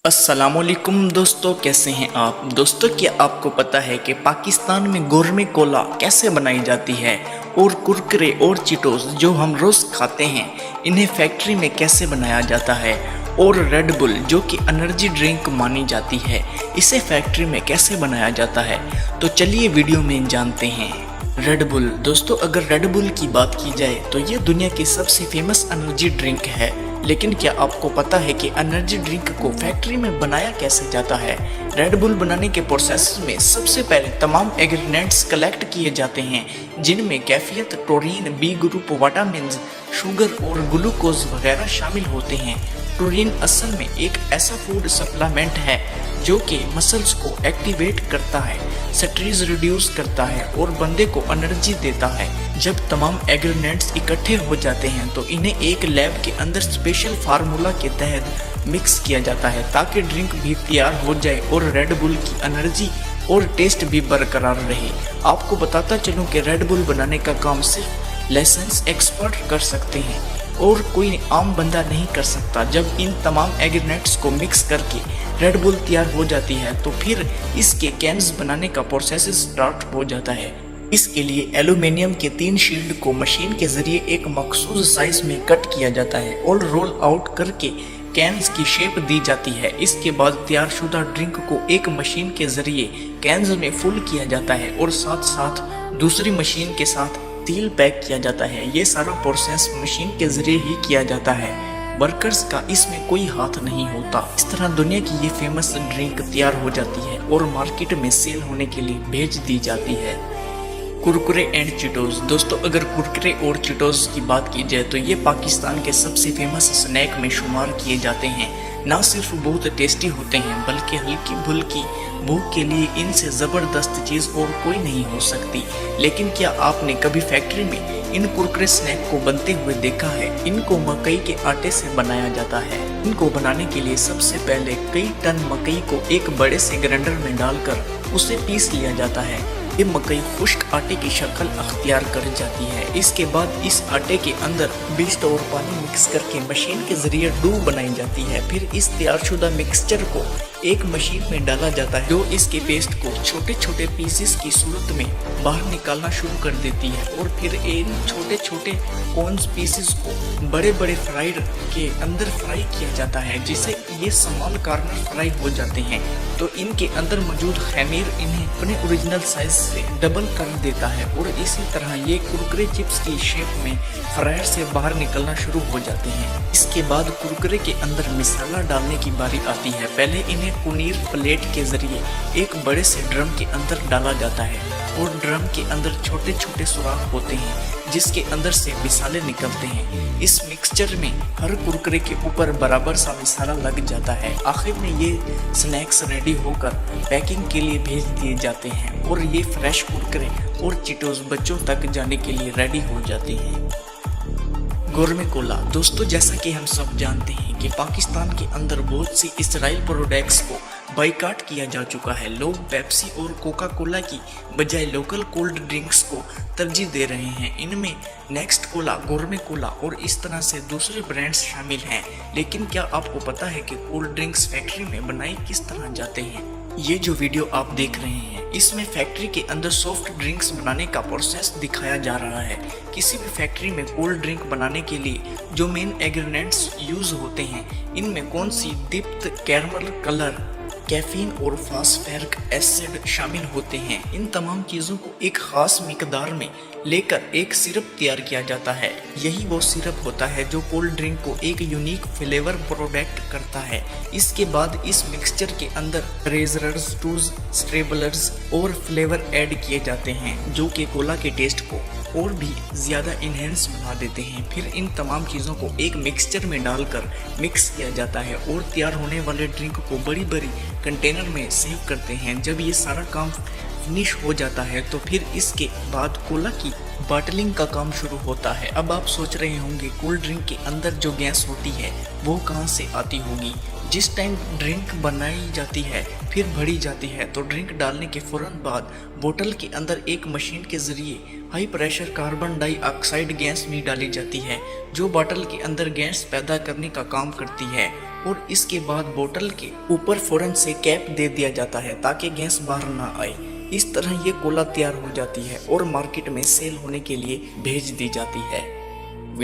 अस्सलामुअलैकुम दोस्तों, कैसे हैं आप दोस्तों। क्या आपको पता है कि पाकिस्तान में गोरमे कोला कैसे बनाई जाती है और कुरकुरे और चिटोस जो हम रोज़ खाते हैं इन्हें फैक्ट्री में कैसे बनाया जाता है, और रेड बुल जो कि एनर्जी ड्रिंक मानी जाती है इसे फैक्ट्री में कैसे बनाया जाता है। तो चलिए वीडियो में जानते हैं। रेड बुल दोस्तों, अगर रेड बुल की बात की जाए तो ये दुनिया की सबसे फेमस एनर्जी ड्रिंक है। लेकिन क्या आपको पता है कि एनर्जी ड्रिंक को फैक्ट्री में बनाया कैसे जाता है। रेड बुल बनाने के प्रोसेस में सबसे पहले तमाम इंग्रेडिएंट्स कलेक्ट किए जाते हैं जिनमें कैफियत, टोरीन, बी ग्रुप, विटामिन, शुगर और ग्लूकोज वगैरह शामिल होते हैं। टोरीन असल में एक ऐसा फूड सप्लीमेंट है जो कि मसल्स को एक्टिवेट करता है, स्ट्रेस रिड्यूस करता है और बंदे को एनर्जी देता है। जब तमाम इंग्रेडिएंट्स इकट्ठे हो जाते हैं तो इन्हें एक लैब के अंदर स्पेशल फार्मूला के तहत मिक्स किया जाता है ताकि ड्रिंक भी तैयार हो जाए और रेड बुल की एनर्जी और टेस्ट भी बरकरार रहे। आपको बताता चलूं कि रेड बुल बनाने का काम सिर्फ लाइसेंस एक्सपर्ट कर सकते हैं और कोई आम बंदा नहीं कर सकता। जब इन तमाम इंग्रेडिएंट्स को मिक्स करके रेड बुल तैयार हो जाती है तो फिर इसके कैंस बनाने का प्रोसेस स्टार्ट हो जाता है। इसके लिए एल्यूमिनियम के 3 शील्ड को मशीन के जरिए एक मखसूस साइज में कट किया जाता है और रोल आउट करके कैंस की शेप दी जाती है। इसके बाद तैयार शुदा ड्रिंक को एक मशीन के जरिए कैंस में फुल किया जाता है और साथ साथ दूसरी मशीन के साथ सील पैक किया जाता है। ये सारा प्रोसेस मशीन के जरिए ही किया जाता है, वर्कर्स का इसमें कोई हाथ नहीं होता। इस तरह दुनिया की ये फेमस ड्रिंक तैयार हो जाती है और मार्केट में सेल होने के लिए भेज दी जाती है। कुरकुरे एंड चिटोस दोस्तों, अगर कुरकुरे और चिटोस की बात की जाए तो ये पाकिस्तान के सबसे फेमस स्नैक में शुमार किए जाते हैं। ना सिर्फ बहुत टेस्टी होते हैं बल्कि हल्की फुल्की भूख के लिए इनसे ज़बरदस्त चीज़ और कोई नहीं हो सकती। लेकिन क्या आपने कभी फैक्ट्री में इन कुरकुरे स्नैक को बनते हुए देखा है? इनको मकई के आटे से बनाया जाता है। इनको बनाने के लिए सबसे पहले कई टन मकई को एक बड़े से ग्राइंडर में डालकर उसे पीस लिया जाता है। ये मकई खुश्क आटे की शक्ल अख्तियार कर जाती है। इसके बाद इस आटे के अंदर बीज और पानी मिक्स करके मशीन के जरिए डो बनाई जाती है। फिर इस तैयारशुदा मिक्सचर को एक मशीन में डाला जाता है जो इसके पेस्ट को छोटे छोटे पीसेस की सूरत में बाहर निकालना शुरू कर देती है और फिर इन छोटे छोटे कॉर्न्स पीसेस को बड़े बड़े फ्राइड के अंदर फ्राई किया जाता है जिससे ये स्मॉल कॉर्नर फ्राई हो जाते हैं। तो इनके अंदर मौजूद खमीर इन्हें अपने ओरिजिनल साइज से डबल कर देता है और इसी तरह ये कुरकुरे चिप्स की शेप में फ्रायर से बाहर निकलना शुरू हो जाते हैं। इसके बाद कुरकुरे के अंदर मसाला डालने की बारी आती है। पहले इन्हें कुनीर प्लेट के जरिए एक बड़े से ड्रम के अंदर डाला जाता है और ड्रम के अंदर छोटे छोटे सुराख होते हैं जिसके अंदर से मसाले निकलते हैं। इस मिक्सचर में हर कुरकुरे के ऊपर बराबर सा मसाला लग जाता है। आखिर में ये स्नैक्स रेडी होकर पैकिंग के लिए भेज दिए जाते हैं और ये फ्रेश कुरकुरे और चिटोस बच्चों तक जाने के लिए रेडी हो जाते हैं। गोरमे कोला दोस्तों, जैसा कि हम सब जानते हैं कि पाकिस्तान के अंदर बहुत सी इसराइल प्रोडक्ट्स को बाइकाट किया जा चुका है। लोग पेप्सी और कोका कोला की बजाय लोकल कोल्ड ड्रिंक्स को तरजीह दे रहे हैं। इनमें नेक्स्ट कोला, गोरमे कोला और इस तरह से दूसरे ब्रांड्स शामिल हैं। लेकिन क्या आपको पता है कि कोल्ड ड्रिंक्स फैक्ट्री में बनाई किस तरह जाते हैं? ये जो वीडियो आप देख रहे हैं इसमें फैक्ट्री के अंदर सॉफ्ट ड्रिंक्स बनाने का प्रोसेस दिखाया जा रहा है। किसी भी फैक्ट्री में कोल्ड ड्रिंक बनाने के लिए जो मेन इंग्रेडिएंट्स यूज होते हैं इनमें कौन सी दीप्त कैरमल कलर, कैफीन और फास्फोरिक एसिड शामिल होते हैं। इन तमाम चीज़ों को एक खास मिकदार में लेकर एक सिरप तैयार किया जाता है। यही वो सिरप होता है जो कोल्ड ड्रिंक को एक यूनिक फ्लेवर प्रोडक्ट करता है। इसके बाद इस मिक्सचर के अंदर रेजरर्स, टूज, स्ट्रेबलर्स और फ्लेवर ऐड किए जाते हैं जो कि कोला के टेस्ट को और भी ज़्यादा इन्हेंस बना देते हैं। फिर इन तमाम चीज़ों को एक मिक्सचर में डालकर मिक्स किया जाता है और तैयार होने वाले ड्रिंक को बड़ी बड़ी कंटेनर में सेव करते हैं। जब ये सारा काम फिनिश हो जाता है तो फिर इसके बाद कोला की बॉटलिंग का काम शुरू होता है। अब आप सोच रहे होंगे कोल्ड ड्रिंक के अंदर जो गैस होती है वो कहाँ से आती होगी। जिस टाइम ड्रिंक बनाई जाती है फिर भरी जाती है तो ड्रिंक डालने के फौरन बाद बोतल के अंदर एक मशीन के जरिए high pressure carbon dioxide gas भी डाली जाती है जो बोतल के अंदर गैस पैदा करने का काम करती है। और इसके बाद बोतल के ऊपर फौरन से कैप दे दिया जाता है ताकि गैस बाहर ना आए। इस तरह ये कोला तैयार हो जाती है और मार्केट में सेल होने के लिए भेज दी जाती है।